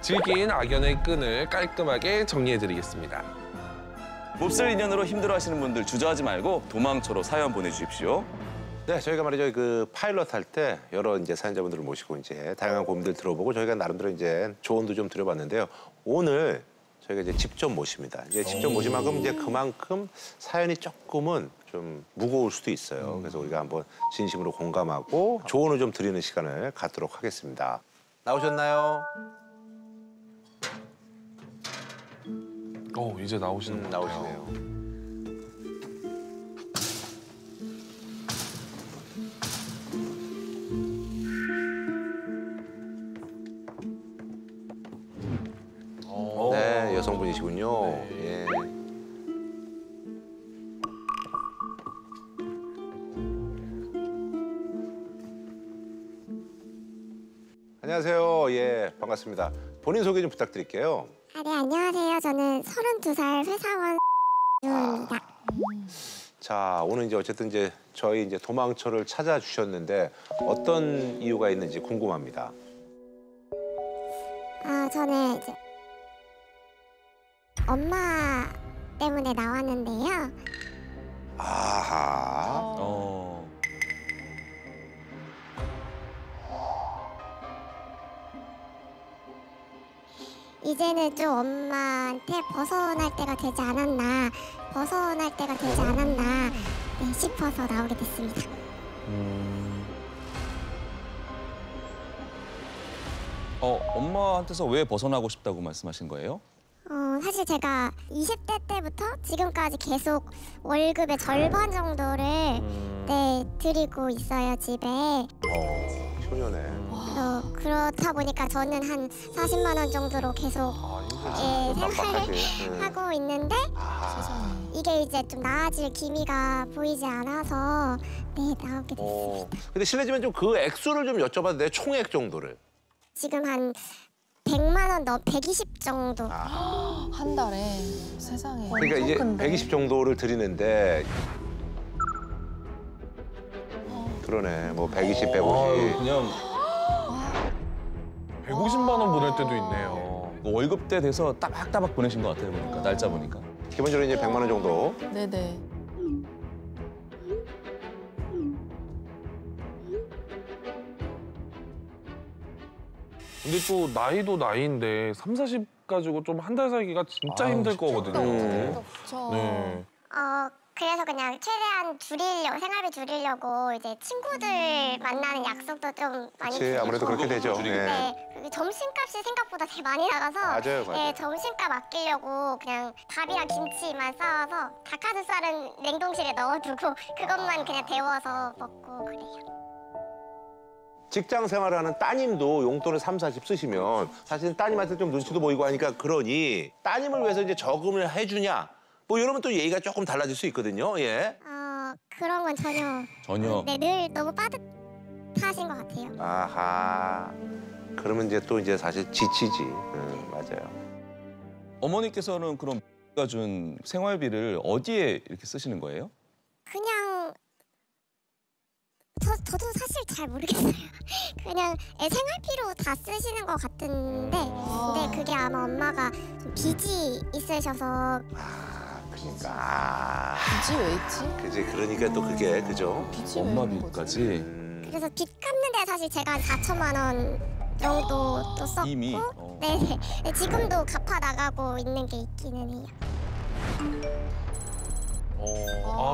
질긴 악연의 끈을 깔끔하게 정리해드리겠습니다. 몹쓸 인연으로 힘들어하시는 분들 주저하지 말고 도망쳐로 사연 보내주십시오. 네, 저희가 말이죠 그 파일럿 할 때 여러 이제 사연자분들을 모시고 이제 다양한 고민들 들어보고 저희가 나름대로 이제 조언도 좀 드려봤는데요. 오늘 저희가 이제 직접 모십니다. 이제 직접 모신 만큼 이제 그만큼 사연이 조금은 좀 무거울 수도 있어요. 그래서 우리가 한번 진심으로 공감하고 조언을 좀 드리는 시간을 갖도록 하겠습니다. 나오셨나요? 이제 나오시는 것 같아요. 나오시네요. 네, 여성분이시군요. 네. 예. 안녕하세요. 예, 반갑습니다. 본인 소개 좀 부탁드릴게요. 네, 안녕하세요. 저는 32살 회사원 입니다. 자, 오늘 이제 어쨌든 이제 저희 이제 도망쳐를 찾아주셨는데 어떤 이유가 있는지 궁금합니다. 저는 이제 엄마 때문에 나왔는데요. 아하. 이제는 좀 엄마한테 벗어날 때가 되지 않았나 네, 싶어서 나오게 됐습니다. 엄마한테서 왜 벗어나고 싶다고 말씀하신 거예요? 사실 제가 20대 때부터 지금까지 계속 월급의 절반 정도를 네, 드리고 있어요, 집에. 효녀네. 그렇다 보니까 저는 한 40만 원 정도로 계속 생활을 하고 있는데 이게 이제 좀 나아질 기미가 보이지 않아서 네, 나오게 됐습니다. 근데 실례지만 좀 그 액수를 좀 여쭤봐도 돼요? 총액 정도를. 지금 한 100만 원 120 정도. 한 달에 세상에. 그러니까 이제 큰데. 120 정도를 드리는데 그러네. 뭐 120, 150. 그냥 150만 원 보낼 때도 있네요. 월급 때 돼서 따박따박 보내신 것 같아요, 보니까. 날짜 보니까. 기본적으로 이제 100만 원 정도. 네네. 근데 또 나이도 나이인데 30, 40 가지고 좀 한 달 살기가 진짜 힘들 거거든요. 그렇죠. 네. 그래서 그냥 최대한 생활비 줄이려고 이제 친구들 만나는 약속도 좀 많이 그렇지, 아무래도 그렇게 되죠. 줄이고. 예. 네, 그리고 점심값이 생각보다 되게 많이 나가서 맞아요. 네, 점심값 아끼려고 그냥 밥이랑 김치만 싸와서 닭가슴살은 냉동실에 넣어두고 그것만 그냥 데워서 먹고 그래요. 직장 생활을 하는 따님도 용돈을 3, 40 쓰시면 사실은 따님한테 좀 눈치도 보이고 하니까 그러니 따님을 위해서 이제 저금을 해주냐 뭐 이러면 또 얘기가 조금 달라질 수 있거든요. 예. 그런 건 전혀. 네, 늘 너무 빠듯하신 것 같아요. 아하. 그러면 이제 또 이제 사실 지치지. 맞아요. 어머니께서는 그럼 가 준 생활비를 어디에 이렇게 쓰시는 거예요? 그냥 저도 사실 잘 모르겠어요. 그냥 생활비로 다 쓰시는 것 같은데 근데 그게 아마 엄마가 좀 빚이 있으셔서 그러니까. 빚이 왜 있지? 그지. 그러니까 또 그게 그죠. 빚이 왜 엄마 있는 거지? 빚까지. 그래서 빚 갚는데 사실 제가 한 4천만 원 정도 또 썼고 이미? 네, 지금도 갚아 나가고 있는 게 있기는 해요.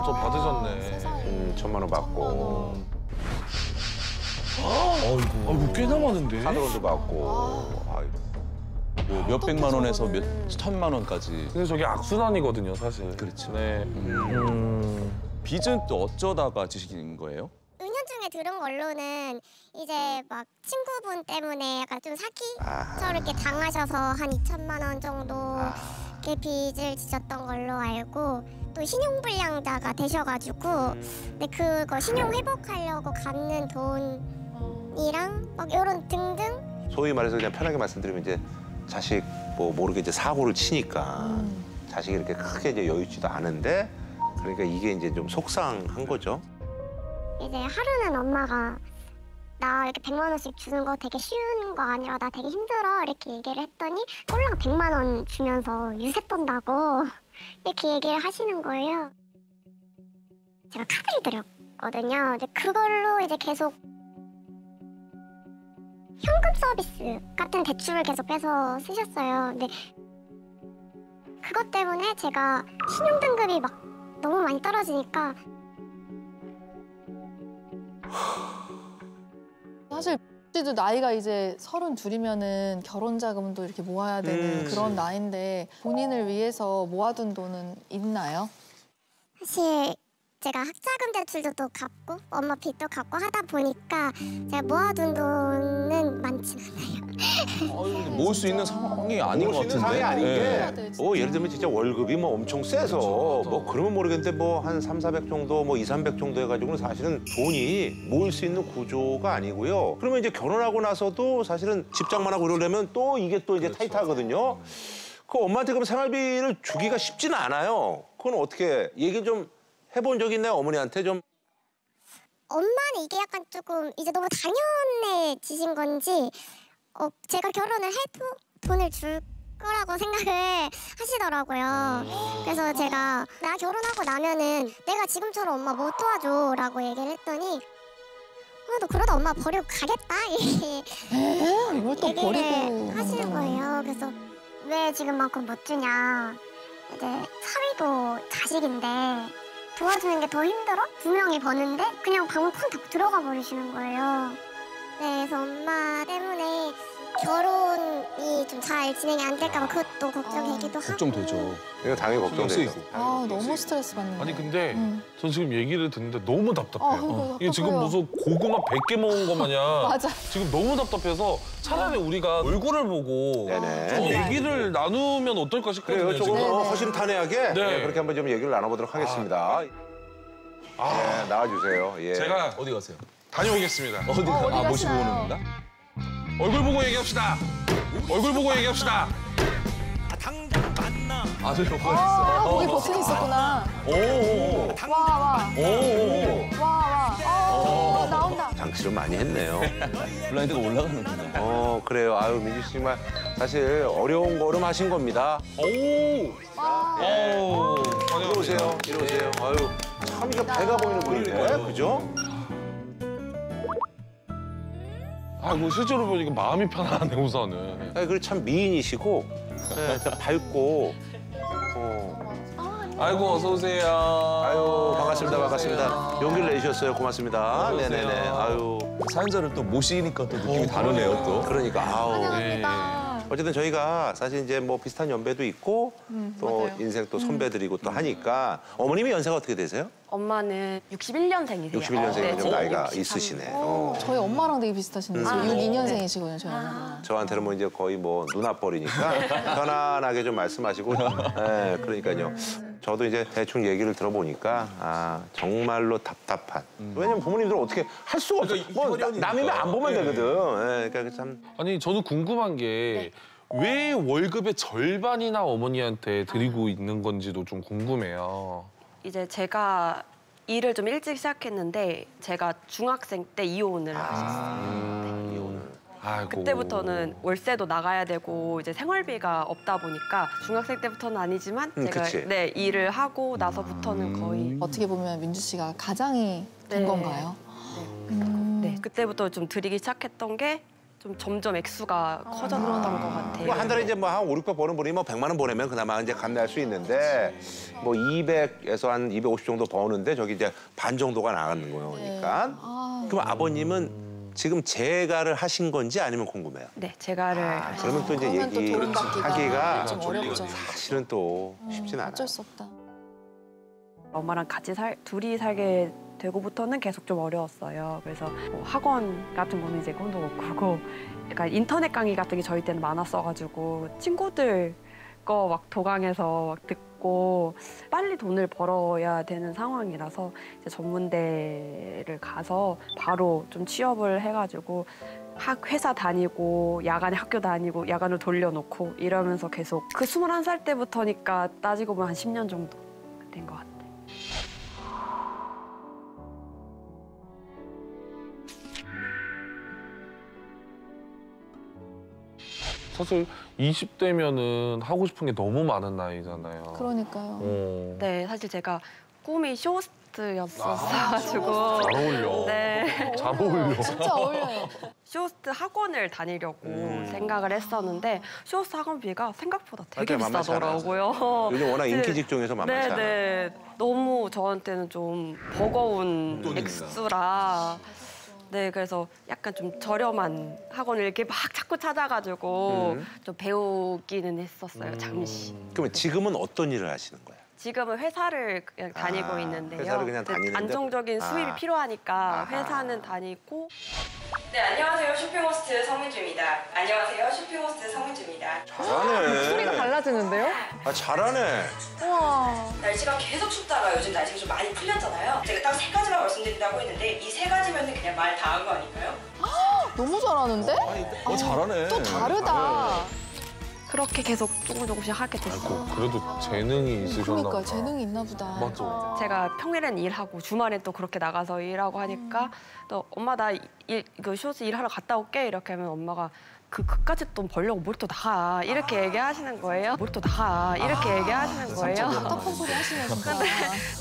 저 받으셨네. 세상에. 1,000만 원 받고. 아이고, 꽤나 많은데? 카드론도 받고. 아이고. 뭐 몇백만 원에서 몇 천만 원까지. 근데 저게 악순환이거든요, 사실. 그렇죠. 네. 빚은 또 어쩌다가 지신 거예요? 은연중에 들은 걸로는 이제 막 친구분 때문에 약간 좀 사기처럼 이렇게 당하셔서 한 2천만 원 정도 이렇게 빚을 지셨던 걸로 알고 또 신용불량자가 되셔가지고 근데 그거 신용 회복하려고 갚는 돈이랑 막 이런 등등 소위 말해서 그냥 편하게 말씀드리면 이제 자식 뭐 모르게 이제 사고를 치니까 자식이 이렇게 크게 이제 여유 있지도 않은데 그러니까 이게 이제 좀 속상한 거죠. 이제 하루는 엄마가 나 이렇게 100만 원씩 주는 거 되게 쉬운 거 아니라 나 되게 힘들어 이렇게 얘기를 했더니 꼴랑 100만 원 주면서 유세 떤다고 이렇게 얘기를 하시는 거예요. 제가 카드를 드렸거든요. 이제 그걸로 이제 계속 현금 서비스 같은 대출을 계속 빼서 쓰셨어요. 근데 그것 때문에 제가 신용 등급이 막 너무 많이 떨어지니까 사실 씨도 나이가 이제 32이면은 결혼 자금도 이렇게 모아야 되는 그런 나이인데 본인을 위해서 모아둔 돈은 있나요? 사실 제가 학자금 대출도 또 갚고 엄마 빚도 갚고 하다 보니까 제가 모아둔 돈은 많진 않아요. 모을 수 있는 상황이 아닌 것 모을 수 있는 같은데. 상황이 아닌 예. 게 예를 들면 진짜 월급이 뭐 엄청 세서 뭐 그러면 모르겠는데 뭐 한 300, 400 정도 뭐 2, 300 정도 해가지고는 사실은 돈이 모을 수 있는 구조가 아니고요. 그러면 이제 결혼하고 나서도 사실은 집장만 하고 이러려면 또 이게 또 이제 타이트하거든요. 그 엄마한테 그럼 생활비를 주기가 쉽지는 않아요. 그건 어떻게 얘기 좀 해본 적 있나요? 어머니한테 좀. 엄마는 이게 약간 조금 이제 너무 당연해지신 건지 제가 결혼을 해도 돈을 줄 거라고 생각을 하시더라고요. 그래서 제가 나 결혼하고 나면은 내가 지금처럼 엄마 못 도와줘라고 얘기를 했더니 너 그러다 엄마 버리고 가겠다 이렇게 이걸 또 얘기를 버리고 하시는 거예요. 그래서 왜 지금만큼 못 주냐. 이제 사위도 자식인데 도와주는 게 더 힘들어? 2명이 버는데 그냥 방문 쾅 닫고 들어가 버리시는 거예요. 네, 그래서 엄마 때문에 결혼이 좀 잘 진행이 안 될까 봐 그것도 걱정되기도 하고. 걱정되죠. 이거 당연히 걱정되죠. 너무 스트레스 받는데. 아니 근데 전 지금 얘기를 듣는데 너무 답답해요. 그러니까 이게 지금 답답해요. 무슨 고구마 100개 먹은 것 마냥 맞아. 지금 너무 답답해서 차라리 우리가 얼굴을 보고 네네. 좀 얘기를 나누면 어떨까 싶거든요. 그래요. 조금 지금. 더 네네. 허심탄회하게 네. 그렇게 한번 좀 얘기를 나눠보도록 하겠습니다. 네, 나와주세요. 예. 제가 어디 가세요? 다녀오겠습니다. 어디 가? 어디 모시고 가시나요? 오는 건가? 얼굴 보고 얘기합시다. 얼굴 보고 얘기합시다. 아, 저기 있어. 거기 버튼이 있었구나. 오. 와. 나온다. 장치를 많이 했네요. 블라인드가 올라가는구나. 그래요. 아유, 민주 씨 정말 사실 어려운 걸음 하신 겁니다. 오. 오. 이리 오세요. 이리 오세요. 아유, 참 이게 배가 보이는 분인데, 그죠? 아, 이거 실제로 보니까 마음이 편안하네 우선은. 아니, 그리고 참 미인이시고, 네, 참 밝고. 아이고 어서 오세요. 아유, 반갑습니다. 반갑습니다. 용기를 내주셨어요. 고맙습니다. 어서 오세요. 네네네. 아유, 사연자를 또 모시니까 또 느낌이 다르네요, 또. 그러니까, 아우. 환영합니다. 어쨌든 저희가 사실 이제 뭐 비슷한 연배도 있고 또 맞아요. 인생 또 선배들이고 또 하니까 어머님이 연세가 어떻게 되세요? 엄마는 61년생이세요. 61년생이면 좀 나이가 63. 있으시네. 저희 엄마랑 되게 비슷하신데 지금 62년생이시거든요, 저희 엄마랑. 저한테는 뭐 이제 거의 뭐 누나뻘이니까 편안하게 좀 말씀하시고. 네, 그러니까요. 저도 이제 대충 얘기를 들어보니까 정말로 답답한. 왜냐면 부모님들은 어떻게 할 수가 없어. 뭐 남이면 안 보면 되거든. 네, 그러니까 참. 아니 저는 궁금한 게 왜 월급의 절반이나 어머니한테 드리고 있는 건지도 좀 궁금해요. 이제 제가 일을 좀 일찍 시작했는데 제가 중학생 때 이혼을 하셨어요. 이혼을. 아이고. 그때부터는 월세도 나가야 되고 이제 생활비가 없다 보니까 중학생 때부터는 아니지만 제가 그치. 일을 하고 나서부터는 거의 어떻게 보면 민주 씨가 가장이 된 네. 건가요? 네, 그때부터 좀 드리기 시작했던 게 좀 점점 액수가 커졌던 것 같아요. 뭐 한 달에 이제 뭐 한 5, 600 버는 분이 뭐 100만 원 보내면 그나마 이제 감내할 수 있는데 뭐 200에서 한 250 정도 버는데 저기 이제 반 정도가 나가는 거니까. 그럼 아버님은 지금 재가를 하신 건지 아니면 궁금해요. 네, 제가를 그러면 또 이제 그러면 또 돈 받기가 얘기하기가 좀 어렵죠. 사실은 또 쉽진 않아요. 어쩔 수 없다. 엄마랑 같이 둘이 살게 되고부터는 계속 좀 어려웠어요. 그래서 뭐 학원 같은 거는 이제 꿈도 못 꾸고 약간 인터넷 강의 같은 게 저희 때는 많았어가지고 친구들 거 막 도강해서 막 듣고 빨리 돈을 벌어야 되는 상황이라서 이제 전문대를 가서 바로 좀 취업을 해가지고 회사 다니고 야간에 학교 다니고 야간을 돌려놓고 이러면서 계속 그 21살 때부터니까 따지고 보면 한 10년 정도 된 것 같아요. 사실 20대면은 하고 싶은 게 너무 많은 나이잖아요. 그러니까요. 네, 사실 제가 꿈이 쇼호스트였었어가지고 잘 어울려. 네. 잘 어울려. 진짜 어울려요. 쇼호스트 학원을 다니려고 생각을 했었는데 쇼호스트 학원비가 생각보다 되게 맞아요, 만만치 않아요. 비싸더라고요. 요즘 워낙 인기 네. 직종에서 만만치 않아요. 네. 너무 저한테는 좀 버거운 액수라. 네, 그래서 약간 좀 저렴한 학원을 이렇게 막 자꾸 찾아가지고 좀 배우기는 했었어요, 잠시. 그러면 지금은 어떤 일을 하시는 거예요? 지금은 회사를 그냥 다니고 아, 있는데요. 회사를 그냥 네, 다니는데? 안정적인 수입이 아. 필요하니까 아하. 회사는 다니고. 네, 안녕하세요. 쇼핑호스트 성민주입니다. 안녕하세요. 쇼핑호스트 성민주입니다. 잘하네. 소리가 달라지는데요? 아, 잘하네. 우와. 날씨가 계속 춥다가 요즘 날씨가 좀 많이 풀렸잖아요. 제가 딱 3가지만 말씀드린다고 했는데 이 3가지면 그냥 말 다 한 거 아닐까요? 너무 잘하는데? 잘하네. 또 다르다. 그렇게 계속 조금씩 하게 됐어요. 그래도 재능이 있으셨나 보다. 그러니까 재능이 있나 보다. 맞죠. 제가 평일엔 일하고 주말엔 또 그렇게 나가서 일하고 하니까 또 엄마 나 그 쇼스 일하러 갔다 올게 이렇게 하면 엄마가 그까짓 돈 벌려고 뭘 또 나가 이렇게 얘기하시는 거예요. 뭘 또 나가 이렇게 얘기하시는 거예요. 답답한 소리 하시네 진짜.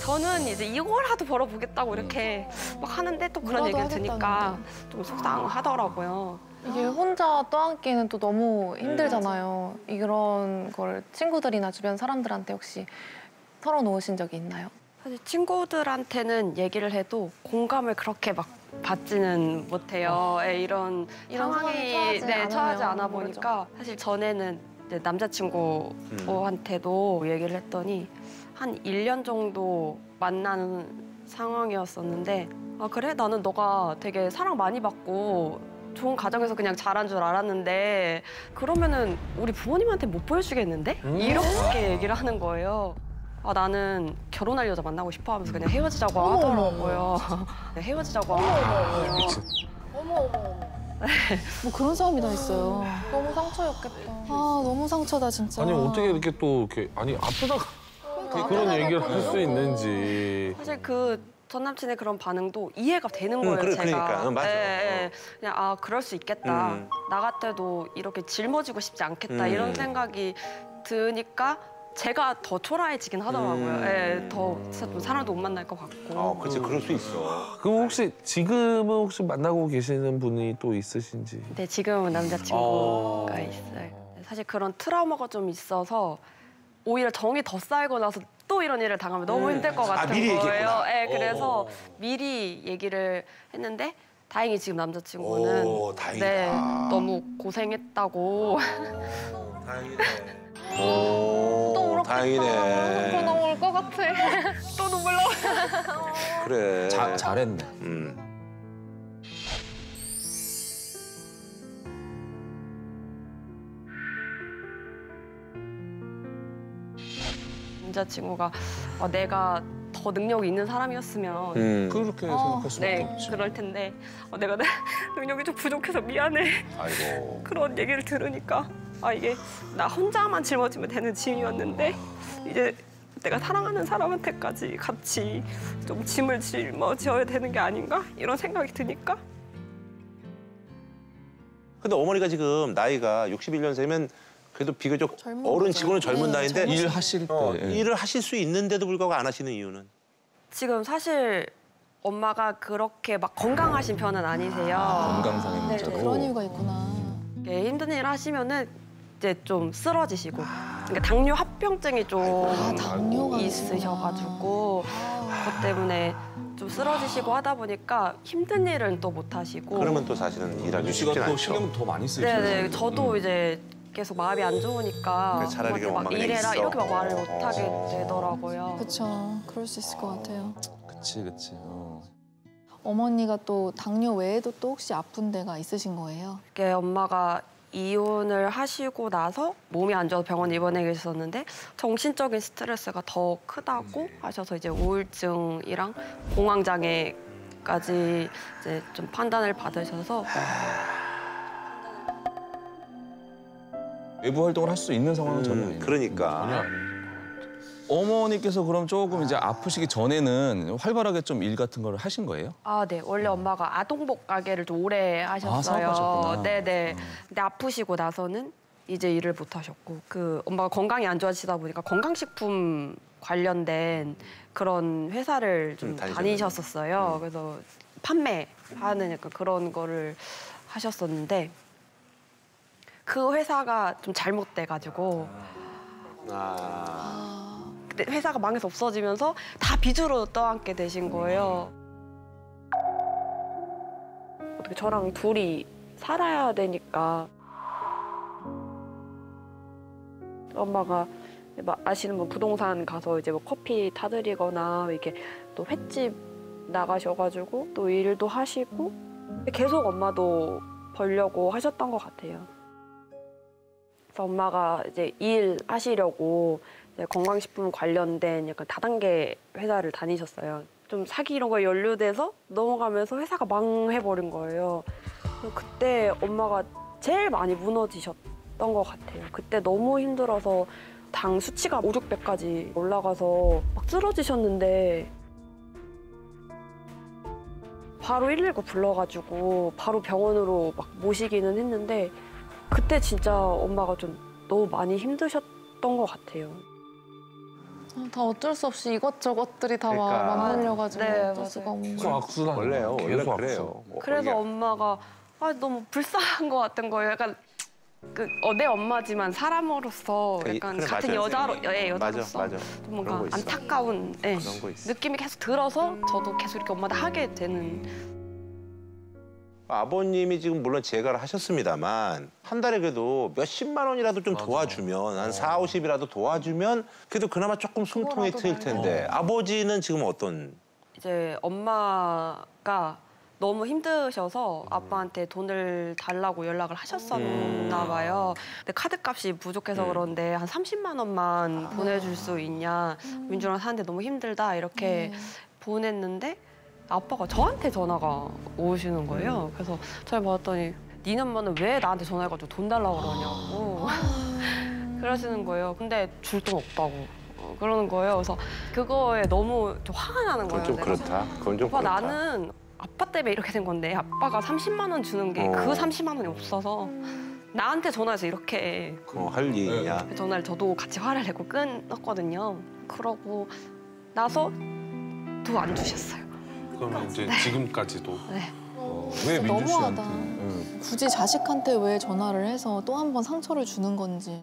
저는 이제 이거라도 벌어보겠다고 이렇게 막 하는데 또 그런 뭐라도 얘기를 드니까 하겠다는데. 좀 속상하더라고요. 이게 혼자 떠안기는 또 너무 힘들잖아요. 이런 걸 친구들이나 주변 사람들한테 혹시 털어놓으신 적이 있나요? 사실 친구들한테는 얘기를 해도 공감을 그렇게 막 받지는 못해요. 예, 이런 상황이 처하지 않아 보니까 사실 전에는 이제 남자친구한테도 얘기를 했더니 한 1년 정도 만나는 상황이었었는데 아 그래? 나는 너가 되게 사랑 많이 받고 좋은 가정에서 그냥 자란 줄 알았는데 그러면은 우리 부모님한테 못 보여주겠는데? 이렇게 얘기를 하는 거예요. 아 나는 결혼할 여자 만나고 싶어 하면서 그냥 헤어지자고 하더라고요. 헤어지자고 하더라고요. 뭐 그런 사람이 다 있어요. 너무 상처였겠다. 아 너무 상처다 진짜. 아니 어떻게 이렇게 또 이렇게 아니 앞에다가 그런 얘기를 할 수 있는지. 사실 그 전 남친의 그런 반응도 이해가 되는 거예요, 제가. 그러니까. 맞아. 그냥 아 그럴 수 있겠다. 나 같아도 이렇게 짊어지고 싶지 않겠다 이런 생각이 드니까 제가 더 초라해지긴 하더라고요. 더 진짜 좀 사람도 못 만날 것 같고. 그렇지, 그럴 수 있어. 그럼 혹시 지금은 혹시 만나고 계시는 분이 또 있으신지? 네, 지금은 남자친구가 있어요. 사실 그런 트라우마가 좀 있어서 오히려 정이 더 쌓이고 나서 또 이런 일을 당하면 너무 힘들 것 같은 미리 거예요. 얘기했구나. 네, 그래서 미리 얘기를 했는데 다행히 지금 남자친구는 오, 다행이다. 네, 너무 고생했다고. 다행이네. 오, 다행이네. 너무 울 것 같아. 또 눈물 나. 그래. 잘했네. 남자친구가 내가 더 능력이 있는 사람이었으면 그렇게 생각할 수밖에 네, 없지. 그럴 텐데 내가 능력이 좀 부족해서 미안해. 아이고. 그런 얘기를 들으니까 아 이게 나 혼자만 짊어지면 되는 짐이었는데 이제 내가 사랑하는 사람한테까지 같이 좀 짐을 짊어져야 되는 게 아닌가 이런 생각이 드니까 근데 어머니가 지금 나이가 61년생이면 그래도 비교적 젊은 어른 거죠. 치고는 젊은 네, 나이인데 일 하실 때 일을 하실 수 있는데도 불구하고 안 하시는 이유는? 지금 사실 엄마가 그렇게 막 건강하신 편은 아니세요. 건강상의 네, 문제로. 그런 이유가 있구나. 이렇게 힘든 일 하시면은 이제 좀 쓰러지시고 그러니까 당뇨 합병증이 좀 당뇨가 있으셔가지고 그것 때문에 좀 쓰러지시고 하다 보니까 힘든 일은 또 못 하시고 그러면 또 사실은 일하기 유 씨가 쉽진 또 않죠. 신경 더 많이 쓰시죠. 네네 저도 이제 계속 마음이 안 좋으니까 그래, 차라리 엄마한테 그냥 막 엄마가 그냥 이래라 있어. 이렇게 막 말을 못 하게 되더라고요. 그렇죠. 그럴 수 있을 것 같아요. 그치. 어머니가 또 당뇨 외에도 또 혹시 아픈 데가 있으신 거예요? 이게 엄마가 이혼을 하시고 나서 몸이 안 좋아서 병원 입원해 계셨는데 정신적인 스트레스가 더 크다고 하셔서 이제 우울증이랑 공황장애까지 이제 좀 판단을 받으셔서 외부 활동을 할 수 있는 상황은 전혀 아니에요. 그러니까. 어머니께서 그럼 조금 이제 아프시기 전에는 활발하게 좀 일 같은 걸 하신 거예요? 아, 네. 원래 엄마가 아동복 가게를 좀 오래 하셨어요. 사업하셨구나. 네네. 근데 아프시고 나서는 이제 일을 못 하셨고 그 엄마가 건강이 안 좋아지다 보니까 건강식품 관련된 그런 회사를 좀 다니셨었어요. 그래서 판매하는 약간 그런 거를 하셨었는데 그 회사가 좀 잘못돼가지고 그때 회사가 망해서 없어지면서 다 빚으로 떠안게 되신 거예요. 어떻게 저랑 둘이 살아야 되니까 엄마가 아시는 분 부동산 가서 이제 뭐 커피 타드리거나 이렇게 또 횟집 나가셔가지고 또 일도 하시고 계속 엄마도 벌려고 하셨던 것 같아요. 그래서 엄마가 이제 일 하시려고 이제 건강식품 관련된 약간 다단계 회사를 다니셨어요. 좀 사기 이런 거에 연루돼서 넘어가면서 회사가 망해버린 거예요. 그때 엄마가 제일 많이 무너지셨던 것 같아요. 그때 너무 힘들어서 당 수치가 5, 600까지 올라가서 막 쓰러지셨는데 바로 119 불러가지고 바로 병원으로 막 모시기는 했는데 그때 진짜 엄마가 좀 너무 많이 힘드셨던 것 같아요. 다 어쩔 수 없이 이것저것들이 다 그러니까. 맞물려가지고 네, 어쩔 수가 없는. 악순환. 원래요. 원래 계속 그래요. 그래서 엄마가 너무 불쌍한 것 같은 거예요. 약간 내 엄마지만 사람으로서 약간 그래, 같은 맞아요. 여자로서 맞아. 좀 뭔가 그런 거 있어. 안타까운 그런 거 있어. 느낌이 계속 들어서 저도 계속 이렇게 엄마한테 하게 되는. 아버님이 지금 물론 재가를 하셨습니다만 한 달에 그래도 몇십만 원이라도 좀 도와주면 한 4, 50이라도 도와주면 그래도 그나마 조금 숨통이 트일 텐데 아버지는 지금 어떤? 이제 엄마가 너무 힘드셔서 아빠한테 돈을 달라고 연락을 하셨었나 봐요. 근데 카드값이 부족해서 그런데 한 30만 원만 보내줄 수 있냐. 민주랑 사는데 너무 힘들다 이렇게 보냈는데 아빠가 저한테 전화가 오시는 거예요. 그래서 저희 받았더니 니네 엄마는 왜 나한테 전화해가지고 돈 달라고 그러냐고 그러시는 거예요. 근데 줄 돈 없다고 그러는 거예요. 그래서 그거에 너무 좀 화가 나는 거예요. 그건 좀 내가. 그렇다. 그건 좀 오빠 그렇다. 나는 아빠 때문에 이렇게 된 건데 아빠가 30만 원 주는 게 그 30만 원이 없어서 나한테 전화해서 이렇게 할 일이냐. 그 전화를 저도 같이 화를 내고 끊었거든요. 그러고 나서 또 안 주셨어요. 그러면 이제 지금까지도. 네. 왜 진짜 민주 씨한테? 너무하다. 굳이 자식한테 왜 전화를 해서 또 한 번 상처를 주는 건지.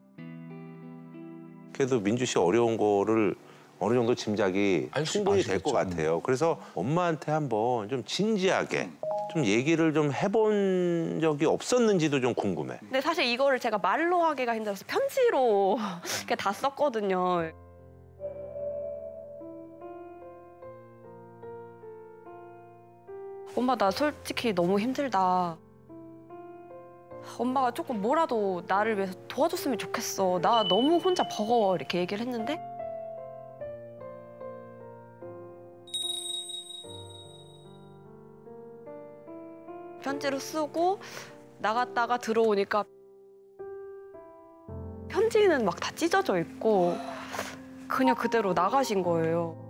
그래도 민주 씨 어려운 거를 어느 정도 짐작이 알 수- 충분히 될 것 아시겠죠. 같아요. 그래서 엄마한테 한번 좀 진지하게 좀 얘기를 좀 해본 적이 없었는지도 좀 궁금해. 근데 사실 이거를 제가 말로 하기가 힘들어서 편지로 이렇게 다 썼거든요. 엄마 나 솔직히 너무 힘들다. 엄마가 조금 뭐라도 나를 위해서 도와줬으면 좋겠어. 나 너무 혼자 버거워 이렇게 얘기를 했는데 편지를 쓰고 나갔다가 들어오니까 편지는 막 다 찢어져 있고 그냥 그대로 나가신 거예요.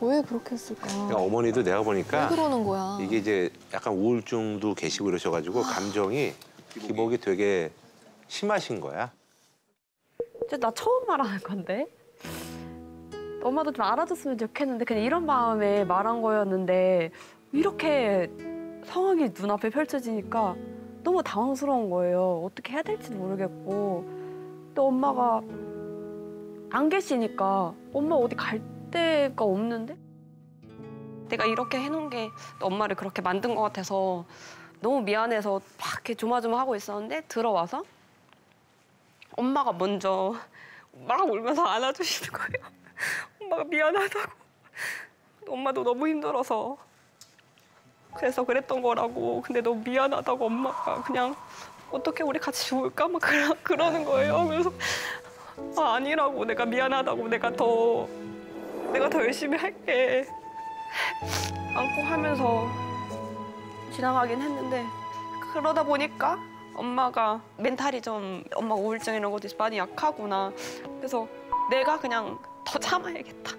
왜 그렇게 했을까? 그러니까 어머니도 내가 왜 보니까 그러는 거야? 이게 이제 약간 우울증도 계시고 이러셔가지고 감정이 기복이 되게 심하신 거야. 진짜 나 처음 말하는 건데 엄마도 좀 알아줬으면 좋겠는데 그냥 이런 마음에 말한 거였는데 이렇게 상황이 눈앞에 펼쳐지니까 너무 당황스러운 거예요. 어떻게 해야 될지도 모르겠고 또 엄마가 안 계시니까 엄마 어디 갈 데가 없는데 내가 이렇게 해놓은 게 엄마를 그렇게 만든 것 같아서 너무 미안해서 막 이렇게 조마조마하고 있었는데 들어와서 엄마가 먼저 막 울면서 안아주시는 거예요. 엄마가 미안하다고. 엄마도 너무 힘들어서 그래서 그랬던 거라고. 근데 너무 미안하다고 엄마가 그냥 어떻게 우리 같이 죽을까? 막 그러는 거예요. 그래서 아니라고 내가 미안하다고 내가 더 열심히 할게. 안고 하면서 지나가긴 했는데 그러다 보니까 엄마가 멘탈이 좀 엄마가 우울증 이런 것도 많이 약하구나. 그래서 내가 그냥 더 참아야겠다.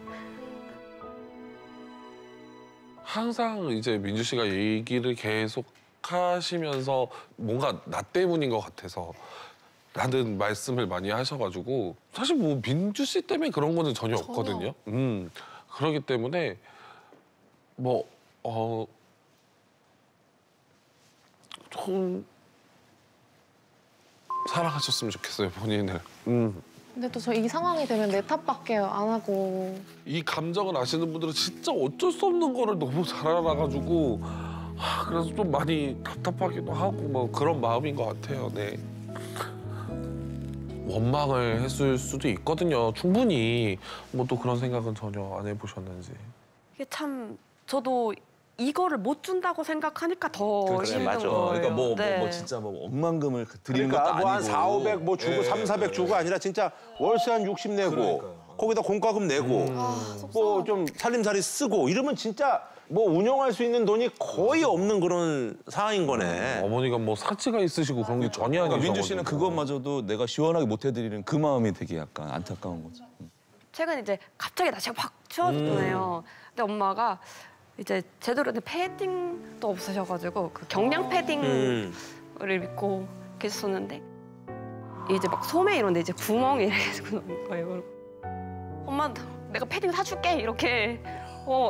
항상 이제 민주 씨가 얘기를 계속 생각하시면서 뭔가 나 때문인 것 같아서 라는 말씀을 많이 하셔가지고 사실 뭐 민주 씨 때문에 그런 거는 전혀 없거든요. 그렇기 때문에 뭐 좀 사랑하셨으면 좋겠어요, 본인을. 근데 또 저 이 상황이 되면 내 탓밖에 안 하고 이 감정을 아시는 분들은 진짜 어쩔 수 없는 거를 너무 잘 알아가지고 그래서 좀 많이 답답하기도 하고 뭐 그런 마음인 것 같아요. 네. 원망을 했을 수도 있거든요. 충분히 뭐 또 그런 생각은 전혀 안 해보셨는지. 이게 참 저도 이거를 못 준다고 생각하니까 더 그래, 힘든 맞아. 거예요. 그러니까 뭐 네. 진짜 뭐 억만금을 드리는 그러니까 것도 뭐 한 아니고 4, 500 뭐 주고 예, 3, 400 주고 아니라 진짜 월세 한 60 내고 그러니까요. 거기다 공과금 내고 뭐 좀 살림살이 쓰고 이러면 진짜 뭐 운영할 수 있는 돈이 거의 없는 그런 상황인 거네. 어머니가 뭐 사치가 있으시고 그런 게 전혀 아니죠. 그러니까 민주 씨는 그것마저도 내가 시원하게 못 해드리는 그 마음이 되게 약간 안타까운 거죠. 최근 이제 갑자기 날씨가 확 추워졌잖아요. 근데 엄마가 이제 제대로 된 패딩도 없으셔가지고 그 경량 패딩을 입고 계셨었는데 이제 막 소매 이런데 이제 구멍이 계속 나는 거예요. 엄마 내가 패딩 사줄게 이렇게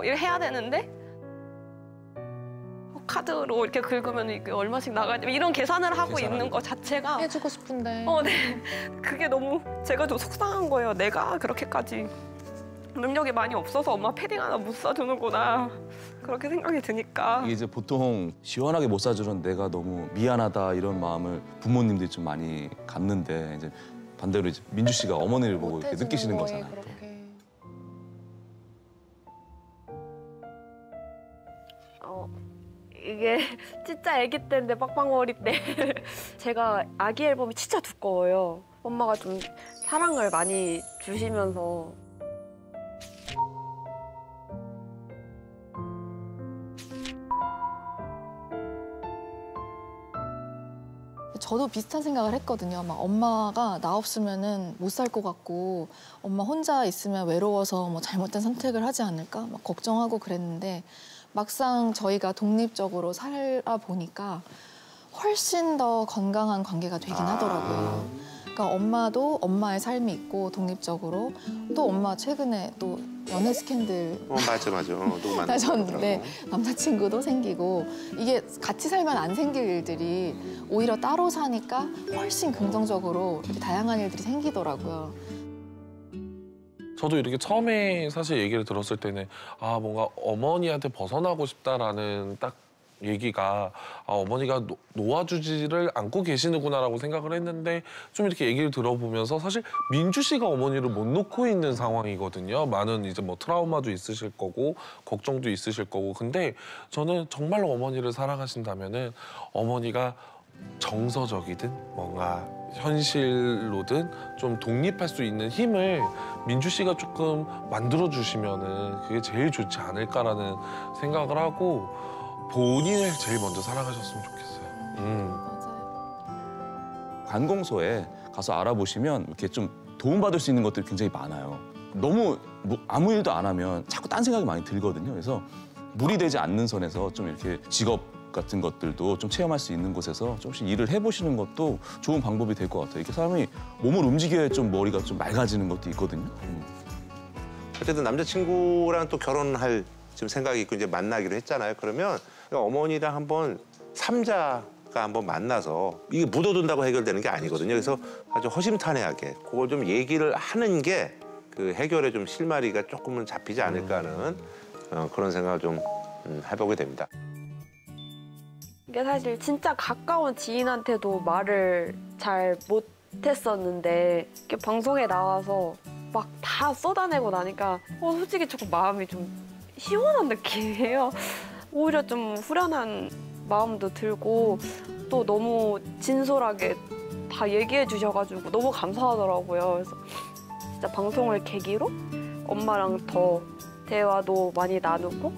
이렇게 해야 되는데 카드로 이렇게 긁으면 이게 얼마씩 나가야 돼 이런 계산을 하고 있는 거 자체가 해주고 싶은데 네. 그게 너무 제가 좀 속상한 거예요. 내가 그렇게까지 능력이 많이 없어서 엄마 패딩 하나 못 사주는구나 그렇게 생각이 드니까 이게 이제 보통 시원하게 못 사주는 내가 너무 미안하다 이런 마음을 부모님들이 좀 많이 갖는데 이제 반대로 이제 민주 씨가 어머니를 보고 이렇게 못해주는 느끼시는 거에 거잖아요. 또. 그렇게. 이게 진짜 아기 때인데 빡빡머리 때 제가 아기 앨범이 진짜 두꺼워요. 엄마가 좀 사랑을 많이 주시면서 저도 비슷한 생각을 했거든요. 막 엄마가 나 없으면은 못 살 것 같고 엄마 혼자 있으면 외로워서 뭐 잘못된 선택을 하지 않을까 막 걱정하고 그랬는데 막상 저희가 독립적으로 살아보니까 훨씬 더 건강한 관계가 되긴 하더라고요. 그러니까 엄마도 엄마의 삶이 있고 독립적으로 또 엄마 최근에 또 연애 스캔들 맞아. 누구 만나더라고. 네, 남자친구도 생기고 이게 같이 살면 안 생길 일들이 오히려 따로 사니까 훨씬 긍정적으로 이렇게 다양한 일들이 생기더라고요. 저도 이렇게 처음에 사실 얘기를 들었을 때는 뭔가 어머니한테 벗어나고 싶다라는 딱 얘기가 어머니가 놓아주지를 않고 계시는구나라고 생각을 했는데 좀 이렇게 얘기를 들어보면서 사실 민주 씨가 어머니를 못 놓고 있는 상황이거든요. 많은 이제 뭐 트라우마도 있으실 거고 걱정도 있으실 거고 근데 저는 정말로 어머니를 사랑하신다면은 어머니가 정서적이든 뭔가 현실로든 좀 독립할 수 있는 힘을 민주 씨가 조금 만들어 주시면은 그게 제일 좋지 않을까라는 생각을 하고 본인을 제일 먼저 사랑하셨으면 좋겠어요. 맞아요. 관공서에 가서 알아보시면 이렇게 좀 도움받을 수 있는 것들이 굉장히 많아요. 너무 뭐 아무 일도 안 하면 자꾸 딴 생각이 많이 들거든요. 그래서 무리되지 않는 선에서 좀 이렇게 직업 같은 것들도 좀 체험할 수 있는 곳에서 조금씩 일을 해보시는 것도 좋은 방법이 될 것 같아요. 이렇게 사람이 몸을 움직여야 좀 머리가 좀 맑아지는 것도 있거든요. 어쨌든 남자친구랑 또 결혼할 지금 생각이 있고 이제 만나기로 했잖아요. 그러면 어머니랑 한번 삼자가 한번 만나서 이게 묻어둔다고 해결되는 게 아니거든요. 그래서 아주 허심탄회하게 그걸 좀 얘기를 하는 게 그 해결에 좀 실마리가 조금은 잡히지 않을까 하는 그런 생각을 좀 해보게 됩니다. 이게 사실 진짜 가까운 지인한테도 말을 잘 못했었는데 이렇게 방송에 나와서 막 다 쏟아내고 나니까 솔직히 조금 마음이 좀 시원한 느낌이에요. 오히려 좀 후련한 마음도 들고 또 너무 진솔하게 다 얘기해 주셔가지고 너무 감사하더라고요. 그래서 진짜 방송을 계기로 엄마랑 더 대화도 많이 나누고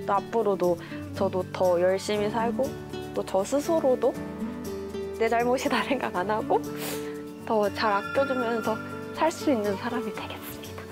또 앞으로도 저도 더 열심히 살고 또 저 스스로도 내 잘못이다 생각 안 하고 더 잘 아껴주면서 살 수 있는 사람이 되겠습니다.